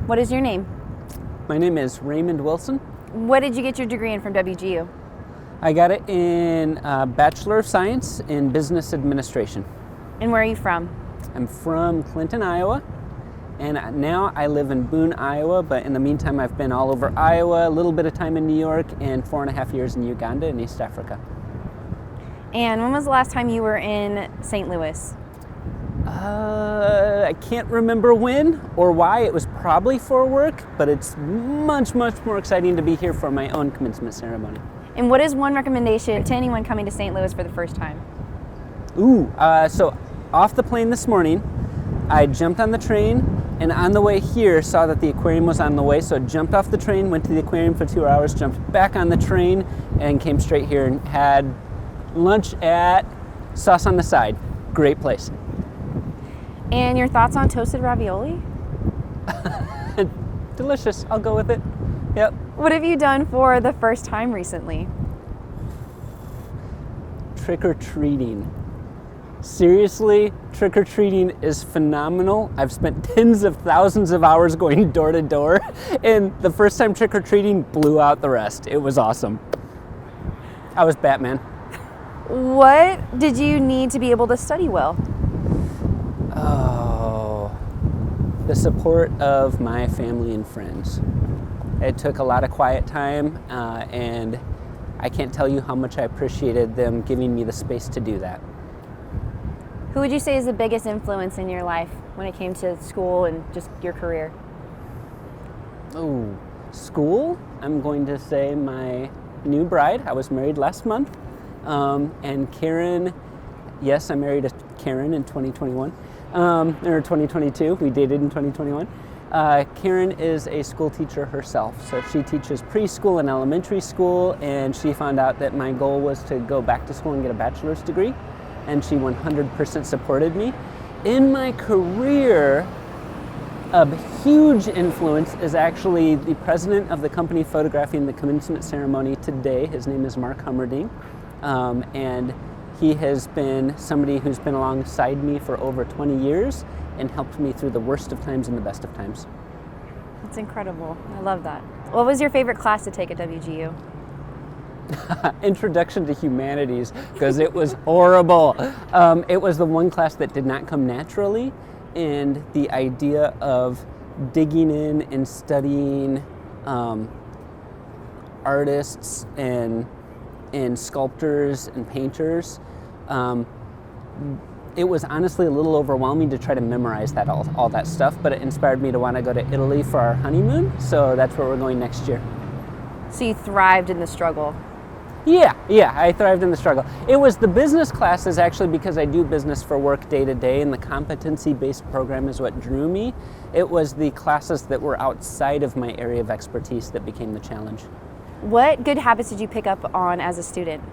What is your name? My name is Raymond Wilson. What did you get your degree in from WGU? I got it in Bachelor of Science in Business Administration. And where are you from? I'm from Clinton, Iowa, and now I live in Boone, Iowa, but in the meantime I've been all over Iowa, a little bit of time in New York, and 4.5 years in Uganda and East Africa. And when was the last time you were in St. Louis? I can't remember when or why. It was probably for work, but it's much more exciting to be here for my own commencement ceremony. And what is one recommendation to anyone coming to St. Louis for the first time? So off the plane this morning, I jumped on the train, and on the way here saw that the aquarium was on the way, so I jumped off the train, went to the aquarium for 2 hours, jumped back on the train, and came straight here and had lunch at Sauce on the Side. Great place. And your thoughts on toasted ravioli? Delicious. I'll go with it. Yep. What have you done for the first time recently? Trick-or-treating. Seriously, trick-or-treating is phenomenal. I've spent tens of thousands of hours going door to door, and the first time trick-or-treating blew out the rest. It was awesome. I was Batman. What did you need to be able to study well? The support of my family and friends. It took a lot of quiet time, and I can't tell you how much I appreciated them giving me the space to do that. Who would you say is the biggest influence in your life when it came to school and just your career? School? I'm going to say my new bride. I was married last month. And Karen, yes, I married a Karen in 2021, or 2022. We dated in 2021. Karen is a school teacher herself, so she teaches preschool and elementary school, and she found out that my goal was to go back to school and get a bachelor's degree, and she 100% supported me. In my career, a huge influence is actually the president of the company photographing the commencement ceremony today. His name is Mark Hummerding, and he has been somebody who's been alongside me for over 20 years and helped me through the worst of times and the best of times. That's incredible. I love that. What was your favorite class to take at WGU? Introduction to Humanities, because it was horrible. It was the one class that did not come naturally, and the idea of digging in and studying artists and sculptors and painters, it was honestly a little overwhelming to try to memorize that all that stuff, but it inspired me to want to go to Italy for our honeymoon, so that's where we're going next year. So you thrived in the struggle. Yeah, I thrived in the struggle. It was the business classes actually because I do business for work day to day, and the competency-based program is what drew me. It was the classes that were outside of my area of expertise that became the challenge. What good habits did you pick up on as a student?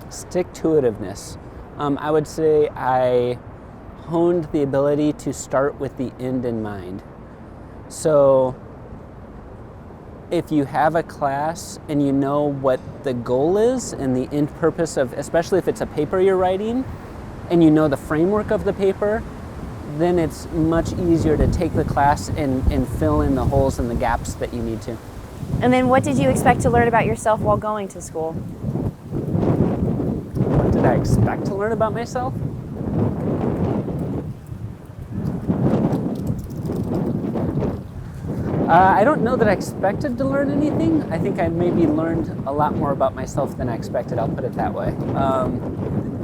Stick-to-itiveness. I would say I honed the ability to start with the end in mind. So if you have a class and you know what the goal is and the end purpose of, especially if it's a paper you're writing, and you know the framework of the paper, then it's much easier to take the class and fill in the holes and the gaps that you need to. And then what did you expect to learn about yourself while going to school? What did I expect to learn about myself? I don't know that I expected to learn anything. I think I maybe learned a lot more about myself than I expected, I'll put it that way.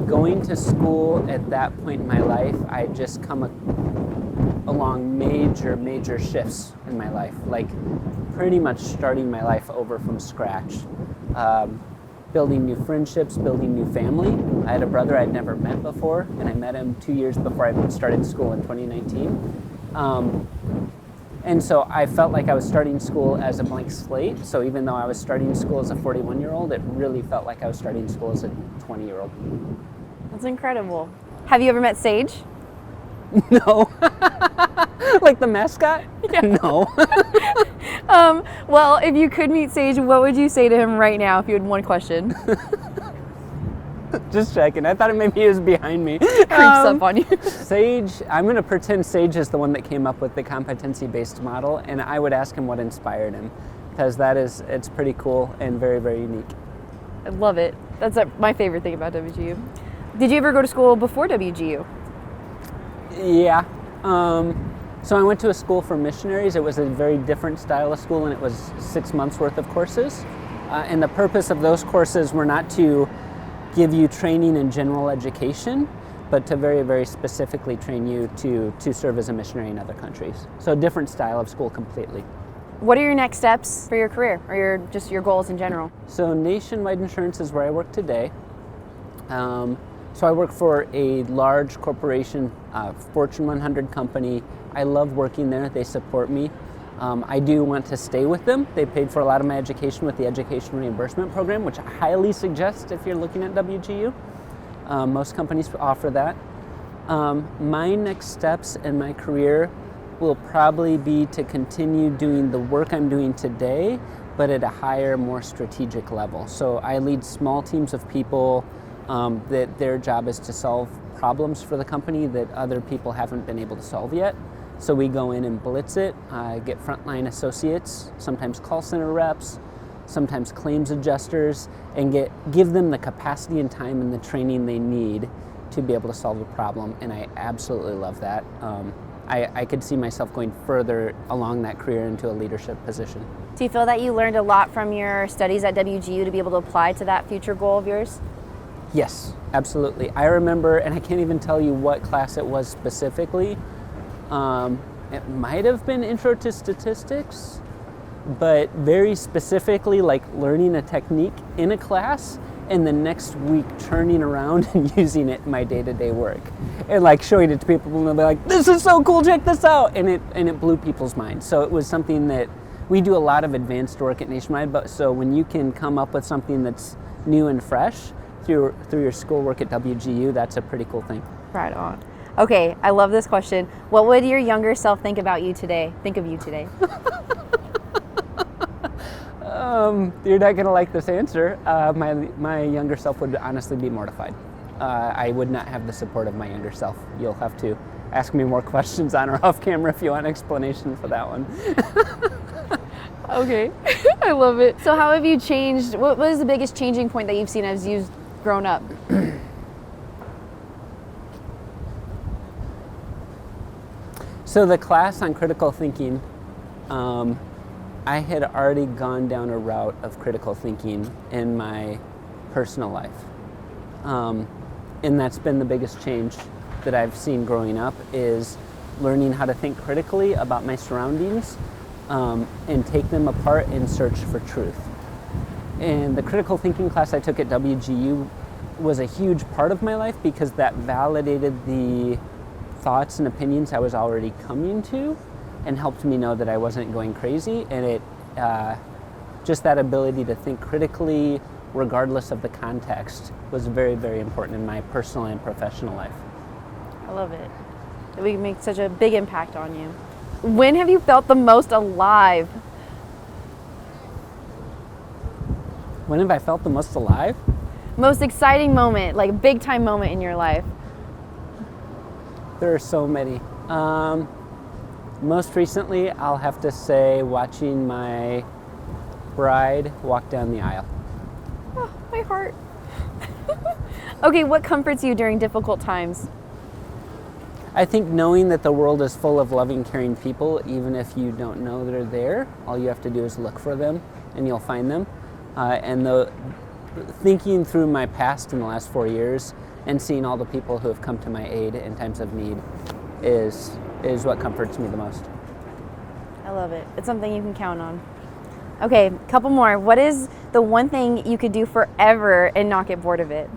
Going to school at that point in my life, I just come along major shifts in my life, like pretty much starting my life over from scratch. Building new friendships, building new family. I had a brother I'd never met before, and I met him 2 years before I started school in 2019. And so I felt like I was starting school as a blank slate. So even though I was starting school as a 41-year-old, it really felt like I was starting school as a 20-year-old. That's incredible. Have you ever met Sage? No. Like the mascot? Yeah. No. Well, if you could meet Sage, what would you say to him right now if you had one question? Just checking. I thought maybe he was behind me. Creeps up on you. Sage, I'm going to pretend Sage is the one that came up with the competency-based model, and I would ask him what inspired him, because it's pretty cool and very, very unique. I love it. That's my favorite thing about WGU. Did you ever go to school before WGU? Yeah. So I went to a school for missionaries. It was a very different style of school, and it was 6 months worth of courses. And the purpose of those courses were not to give you training in general education, but to very, very specifically train you to serve as a missionary in other countries. So a different style of school completely. What are your next steps for your career, or your goals in general? So Nationwide Insurance is where I work today. So I work for a large corporation, Fortune 100 company. I love working there. They support me. I do want to stay with them. They paid for a lot of my education with the Education Reimbursement Program, which I highly suggest if you're looking at WGU. Most companies offer that. My next steps in my career will probably be to continue doing the work I'm doing today, but at a higher, more strategic level. So I lead small teams of people that their job is to solve problems for the company that other people haven't been able to solve yet. So we go in and blitz it, get frontline associates, sometimes call center reps, sometimes claims adjusters, and give them the capacity and time and the training they need to be able to solve a problem. And I absolutely love that. I could see myself going further along that career into a leadership position. Do you feel that you learned a lot from your studies at WGU to be able to apply to that future goal of yours? Yes, absolutely. I remember, and I can't even tell you what class it was specifically. It might have been Intro to Statistics, but very specifically like learning a technique in a class and the next week turning around and using it in my day-to-day work and like showing it to people and they'll be like, this is so cool, check this out. And it blew people's minds. So it was something that we do a lot of advanced work at Nationwide, but so when you can come up with something that's new and fresh through your schoolwork at WGU, that's a pretty cool thing. Right on. Okay, I love this question. What would your younger self think of you today? You're not going to like this answer. My younger self would honestly be mortified. I would not have the support of my younger self. You'll have to ask me more questions on or off camera if you want an explanation for that one. Okay, I love it. So how have you changed? What was the biggest changing point that you've seen as you've grown up? So the class on critical thinking, I had already gone down a route of critical thinking in my personal life. And that's been the biggest change that I've seen growing up, is learning how to think critically about my surroundings and take them apart in search for truth. And the critical thinking class I took at WGU was a huge part of my life because that validated the thoughts and opinions I was already coming to and helped me know that I wasn't going crazy. And it just that ability to think critically regardless of the context was very, very important in my personal and professional life. I love it. We make such a big impact on you. When have you felt the most alive? When have I felt the most alive? Most exciting moment, like a big time moment in your life. There are so many. Most recently, I'll have to say watching my bride walk down the aisle. Oh, my heart. Okay, what comforts you during difficult times? I think knowing that the world is full of loving, caring people, even if you don't know they're there, all you have to do is look for them and you'll find them. And thinking through my past in the last 4 years and seeing all the people who have come to my aid in times of need is what comforts me the most. I love it. It's something you can count on. Okay, a couple more. What is the one thing you could do forever and not get bored of it?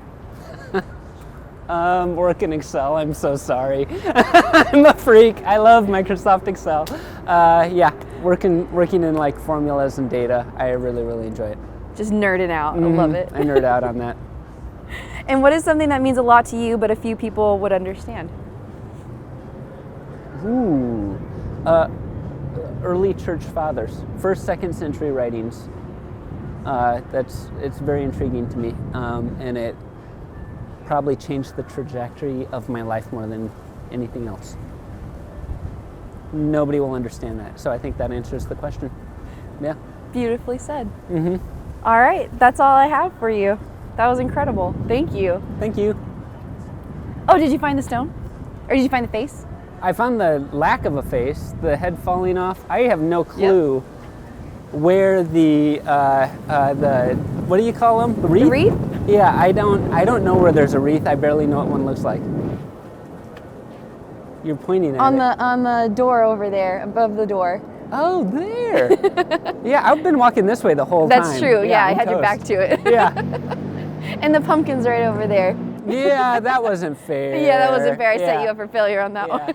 Work in Excel. I'm so sorry. I'm a freak. I love Microsoft Excel. Yeah, working in like formulas and data. I really, really enjoy it. Just nerding out. I love it. I nerd out on that. And what is something that means a lot to you but a few people would understand? Ooh. Early church fathers, 1st, 2nd century writings. It's very intriguing to me, and probably changed the trajectory of my life more than anything else. Nobody will understand that. So I think that answers the question. Yeah. Beautifully said. Mm-hmm. All right, that's all I have for you. That was incredible. Thank you. Thank you. Oh, did you find the stone? Or did you find the face? I found the lack of a face, the head falling off. I have no clue where the what do you call them? The wreath? The wreath? Yeah, I don't know where there's a wreath. I barely know what one looks like. You're pointing at it. On the door over there, above the door. Oh, there. Yeah, I've been walking this way the whole time. That's true. Yeah, I had your back to it. Yeah. And the pumpkin's right over there. Yeah, that wasn't fair. Yeah, that wasn't fair. I set Yeah. you up for failure on that Yeah. one.